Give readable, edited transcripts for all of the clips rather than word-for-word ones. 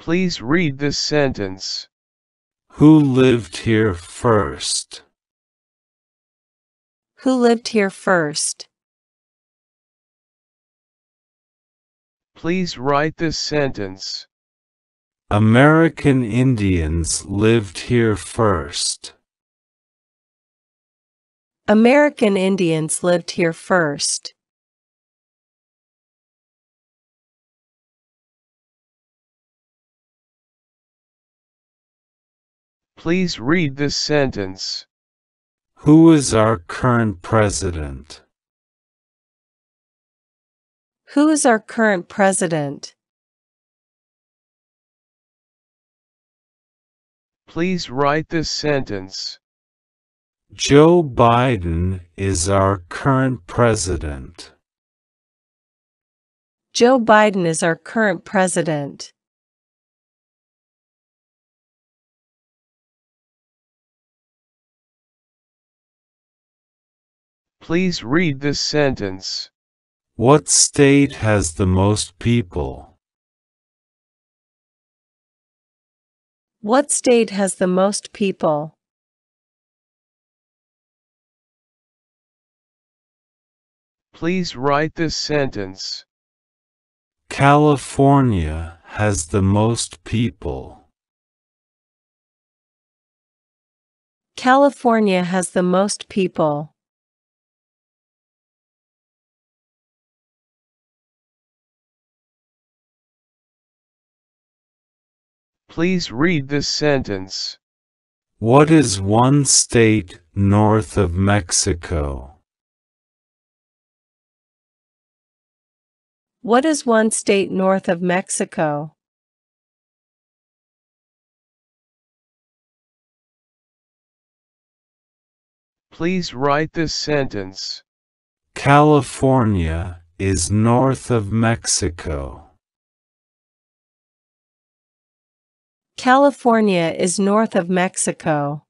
Please read this sentence. Who lived here first? Who lived here first? Please write this sentence. American Indians lived here first. American Indians lived here first. Please read this sentence. Who is our current president? Who is our current president? Please write this sentence. Joe Biden is our current president. Joe Biden is our current president. Please read this sentence. What state has the most people? What state has the most people? Please write this sentence. California has the most people. California has the most people. Please read this sentence. What is one state north of Mexico? What is one state north of Mexico? Please write this sentence. California is north of Mexico. California is north of Mexico.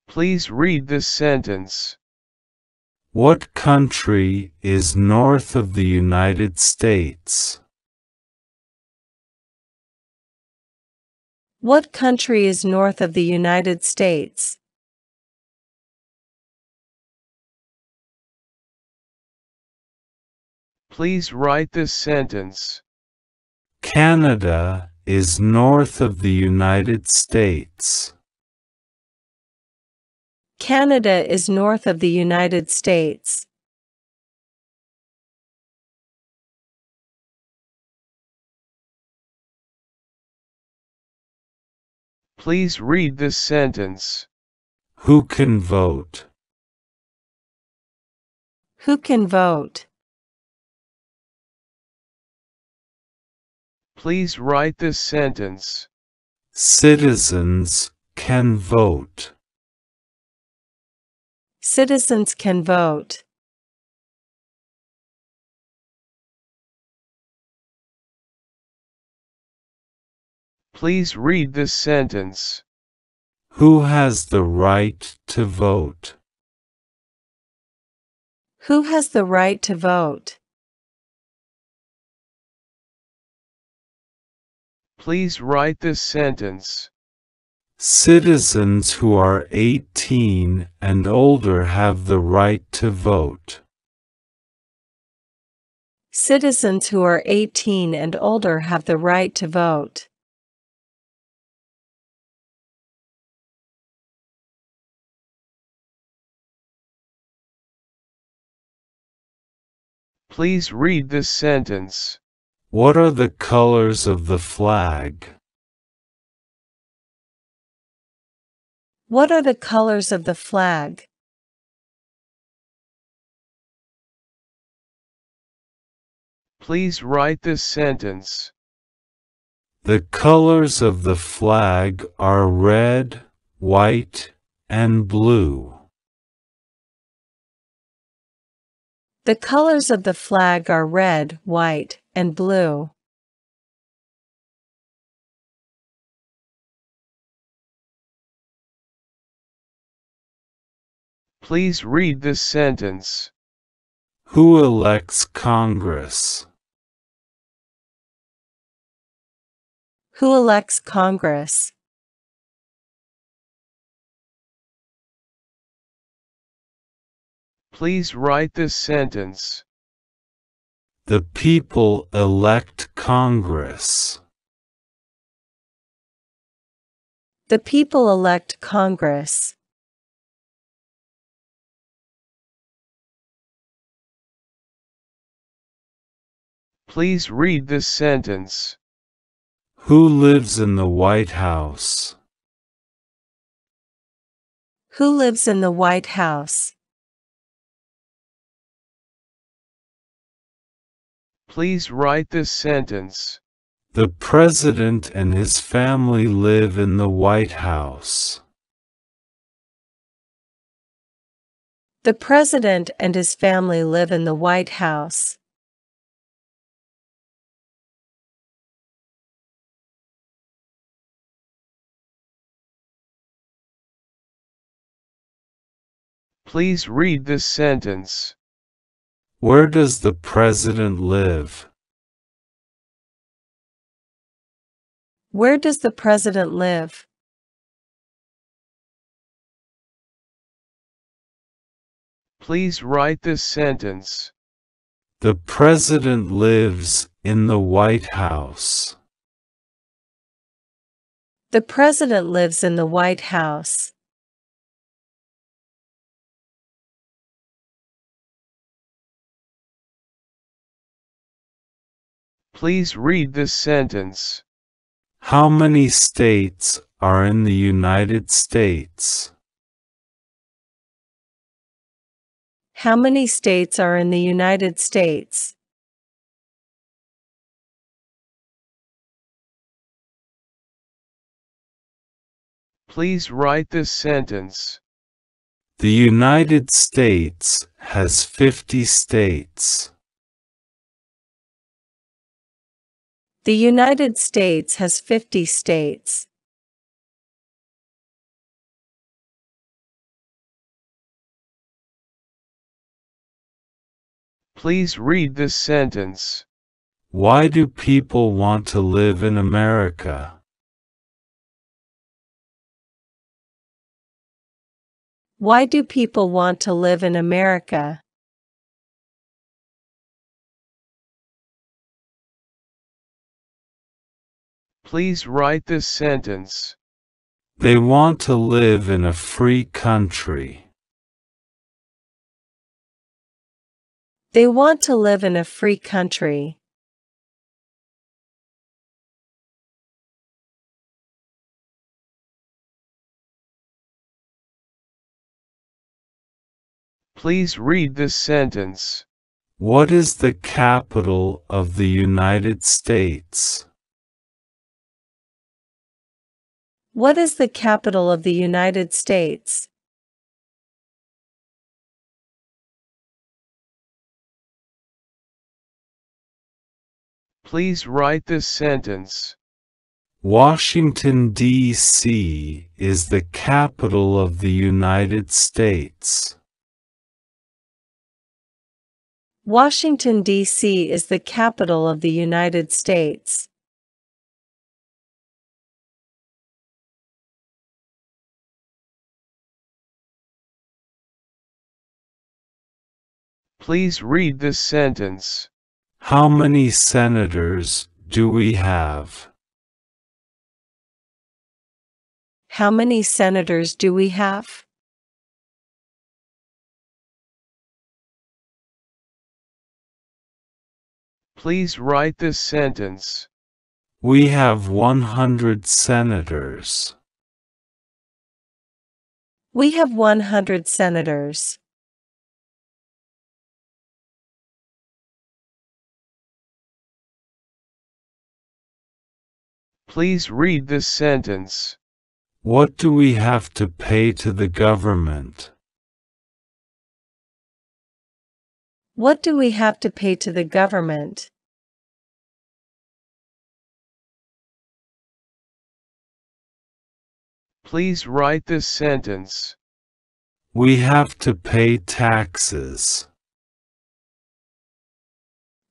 Please read this sentence. What country is north of the United States? What country is north of the United States? Please write this sentence. Canada is north of the United States. Canada is north of the United States. Please read this sentence. Who can vote? Who can vote? Please write this sentence. Citizens can vote. Citizens can vote. Please read this sentence. Who has the right to vote? Who has the right to vote? Please write this sentence. Citizens who are 18 and older have the right to vote. Citizens who are 18 and older have the right to vote. Please read this sentence. What are the colors of the flag? What are the colors of the flag? Please write this sentence. The colors of the flag are red, white, and blue. The colors of the flag are red, white, and blue. Please read this sentence. Who elects Congress? Who elects Congress? Please write this sentence. The people elect Congress. The people elect Congress. Please read this sentence. Who lives in the White House? Who lives in the White House? Please write this sentence. The President and his family live in the White House. The President and his family live in the White House. Please read this sentence. Where does the President live? Where does the President live? Please write this sentence. The President lives in the White House. The President lives in the White House. Please read this sentence. How many states are in the United States? How many states are in the United States? Please write this sentence. The United States has 50 states. The United States has 50 states. Please read this sentence. Why do people want to live in America? Why do people want to live in America? Please write this sentence. They want to live in a free country. They want to live in a free country. Please read this sentence. What is the capital of the United States? What is the capital of the United States? Please write this sentence. Washington, D.C. is the capital of the United States. Washington, D.C. is the capital of the United States. Please read this sentence. How many senators do we have? How many senators do we have? Please write this sentence. We have 100 senators. We have 100 senators. Please read this sentence. What do we have to pay to the government? What do we have to pay to the government? Please write this sentence. We have to pay taxes.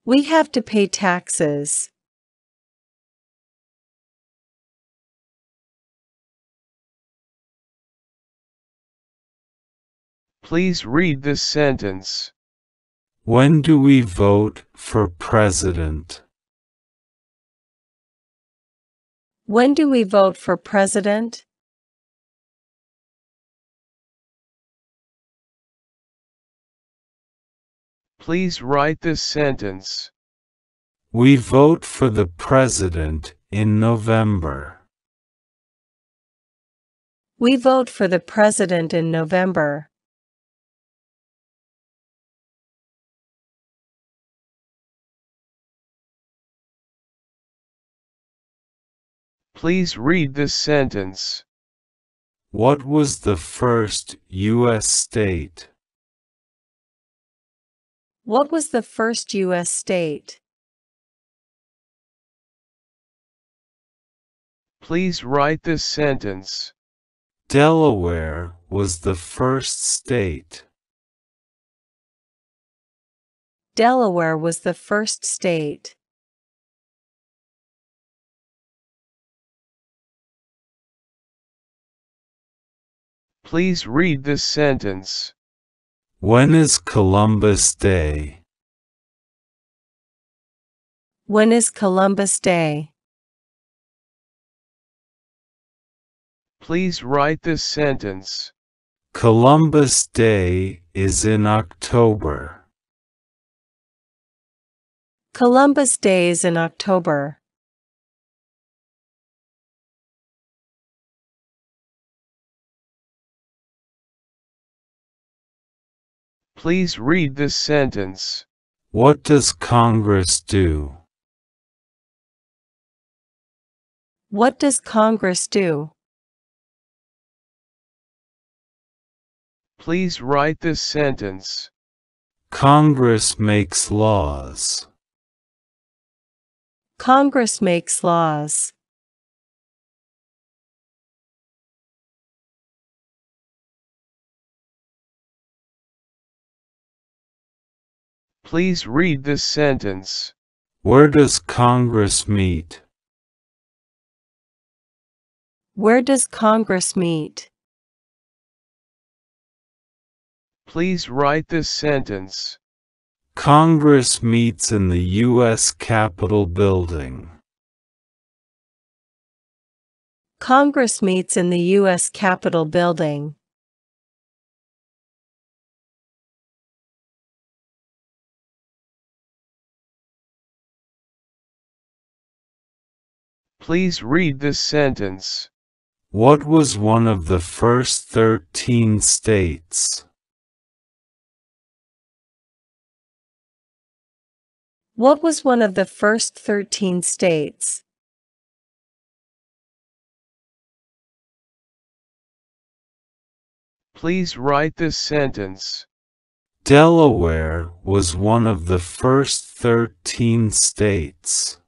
We have to pay taxes. Please read this sentence. When do we vote for president? When do we vote for president? Please write this sentence. We vote for the president in November. We vote for the president in November. Please read this sentence. What was the first U.S. state? What was the first U.S. state? Please write this sentence. Delaware was the first state. Delaware was the first state. Please read this sentence. When is Columbus Day? When is Columbus Day? Please write this sentence. Columbus Day is in October. Columbus Day is in October. Please read this sentence. What does Congress do? What does Congress do? Please write this sentence. Congress makes laws. Congress makes laws. Please read this sentence. Where does Congress meet? Where does Congress meet? Please write this sentence. Congress meets in the U.S. Capitol building. Congress meets in the U.S. Capitol building. Please read this sentence. What was one of the first 13 states? What was one of the first 13 states? Please write this sentence. Delaware was one of the first 13 states.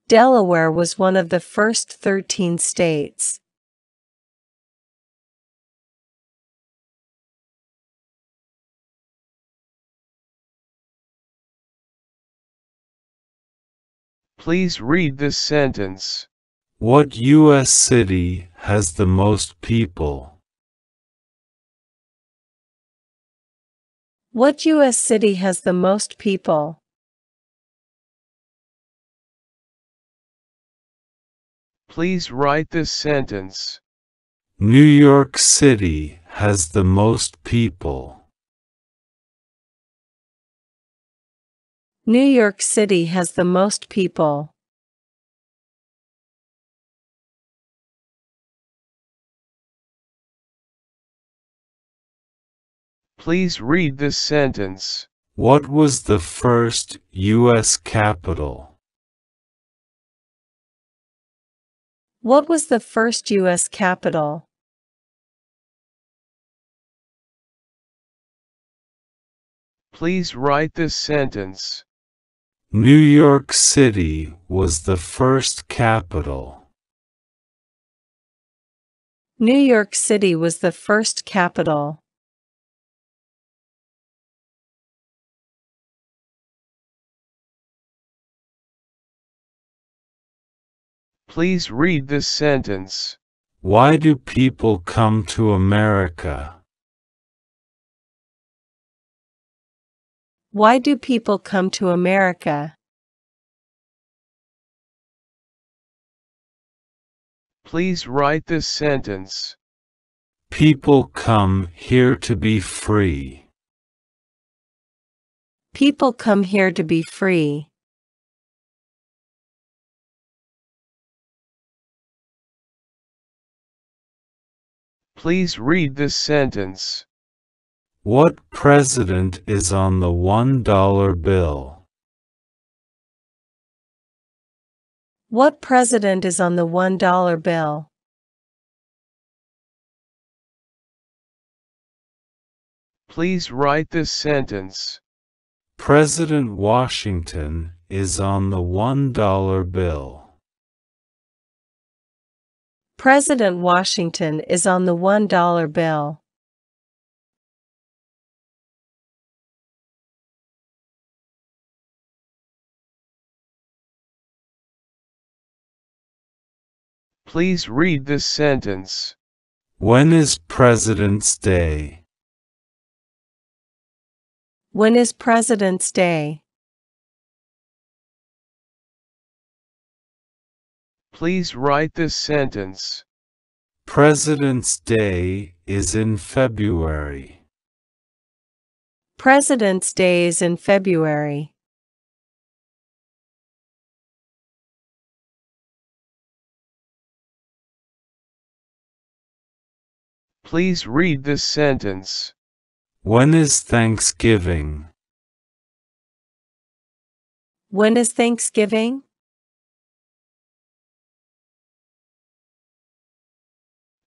Delaware was one of the first 13 states. Please read this sentence. What U.S. city has the most people? What U.S. city has the most people? Please write this sentence. New York City has the most people. New York City has the most people. Please read this sentence. What was the first U.S. capital? What was the first U.S. capital? Please write this sentence. New York City was the first capital. New York City was the first capital. Please read this sentence. Why do people come to America? Why do people come to America? Please write this sentence. People come here to be free. People come here to be free. Please read this sentence. What president is on the $1 bill? What president is on the $1 bill? Please write this sentence. President Washington is on the $1 bill. President Washington is on the $1 bill. Please read this sentence. When is President's Day? When is President's Day? Please write this sentence. President's Day is in February. President's Day is in February. Please read this sentence. When is Thanksgiving? When is Thanksgiving?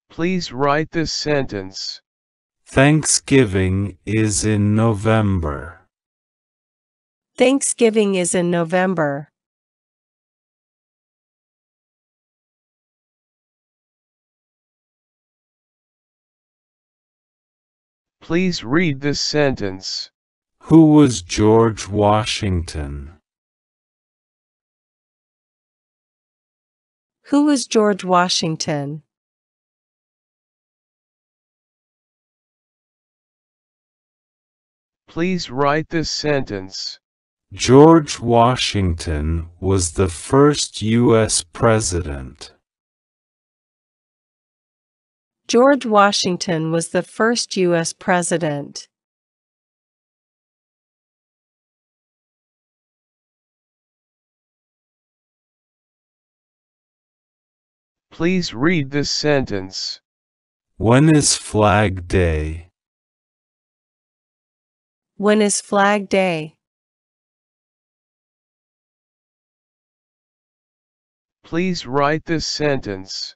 Please write this sentence. Thanksgiving is in November. Thanksgiving is in November. Please read this sentence. Who was George Washington? Who was George Washington? Please write this sentence. George Washington was the first U.S. president. George Washington was the first U.S. president. Please read this sentence. When is Flag Day? When is Flag Day? Please write this sentence.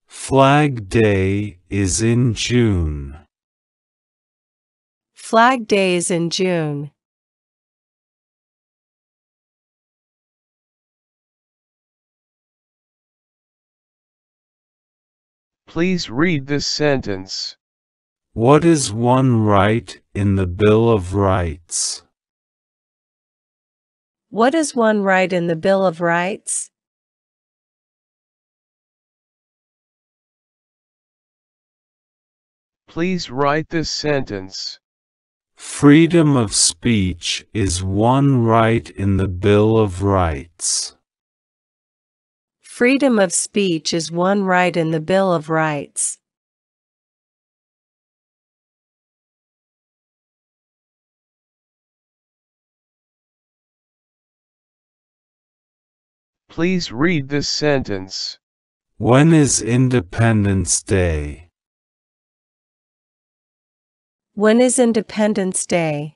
Flag Day is in June. Flag Day is in June. Please read this sentence. What is one right in the Bill of Rights? What is one right in the Bill of Rights? Please write this sentence. Freedom of speech is one right in the Bill of Rights. Freedom of speech is one right in the Bill of Rights. Please read this sentence. When is Independence Day? When is Independence Day?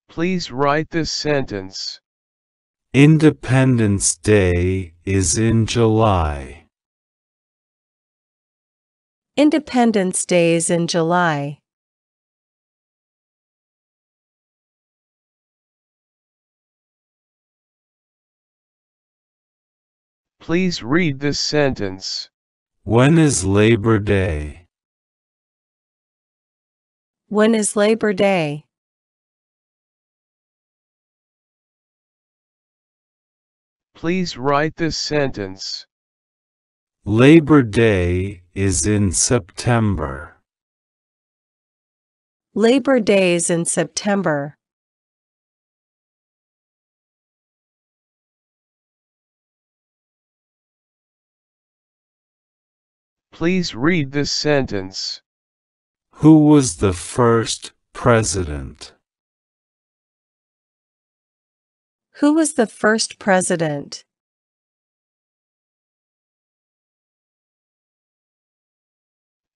Please write this sentence. Independence Day is in July. Independence Day is in July. Please read this sentence. When is Labor Day? When is Labor Day? Please write this sentence. Labor Day is in September. Labor Day is in September. Please read this sentence. Who was the first president? Who was the first president?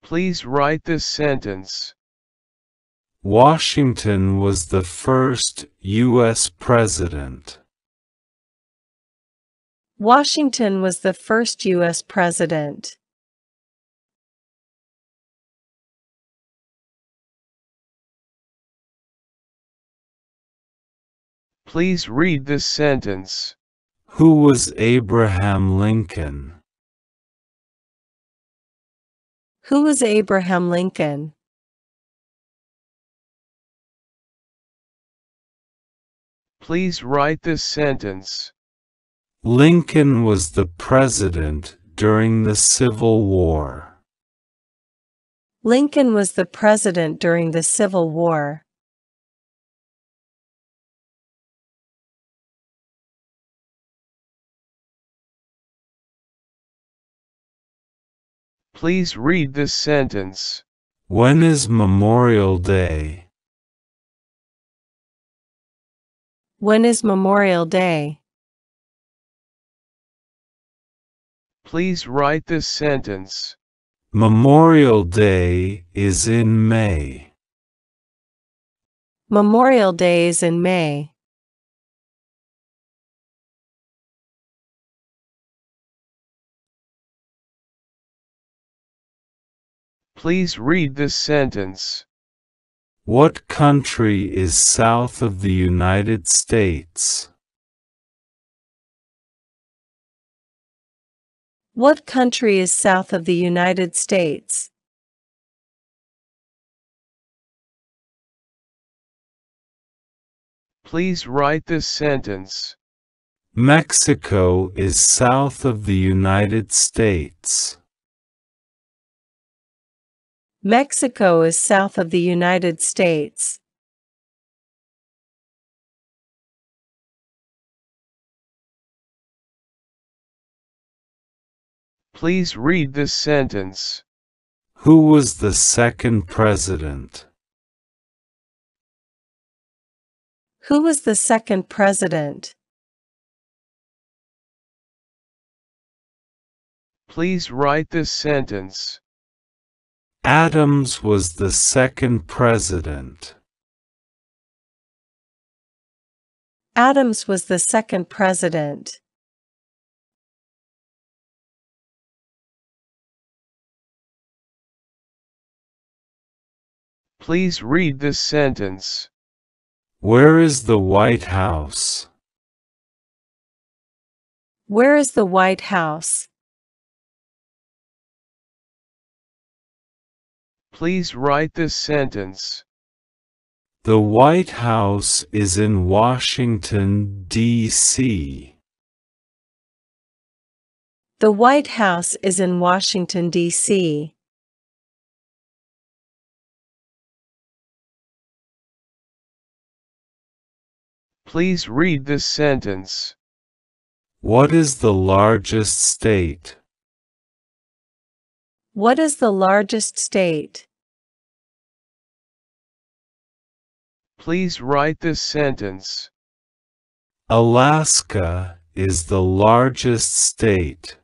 Please write this sentence. Washington was the first U.S. president. Washington was the first U.S. president. Please read this sentence. Who was Abraham Lincoln? Who was Abraham Lincoln? Please write this sentence. Lincoln was the president during the Civil War. Lincoln was the president during the Civil War. Please read this sentence. When is Memorial Day? When is Memorial Day? Please write this sentence. Memorial Day is in May. Memorial Day is in May. Please read this sentence. What country is south of the United States? What country is south of the United States? Please write this sentence. Mexico is south of the United States. Mexico is south of the United States. Please read this sentence. Who was the second president? Who was the second president? Please write this sentence. Adams was the second president. Adams was the second president. Please read this sentence. Where is the White House? Where is the White House? Please write this sentence. The White House is in Washington, D.C. The White House is in Washington, D.C. Please read this sentence. What is the largest state? What is the largest state? Please write this sentence. Alaska is the largest state.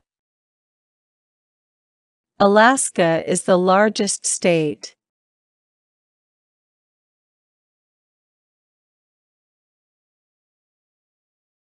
Alaska is the largest state.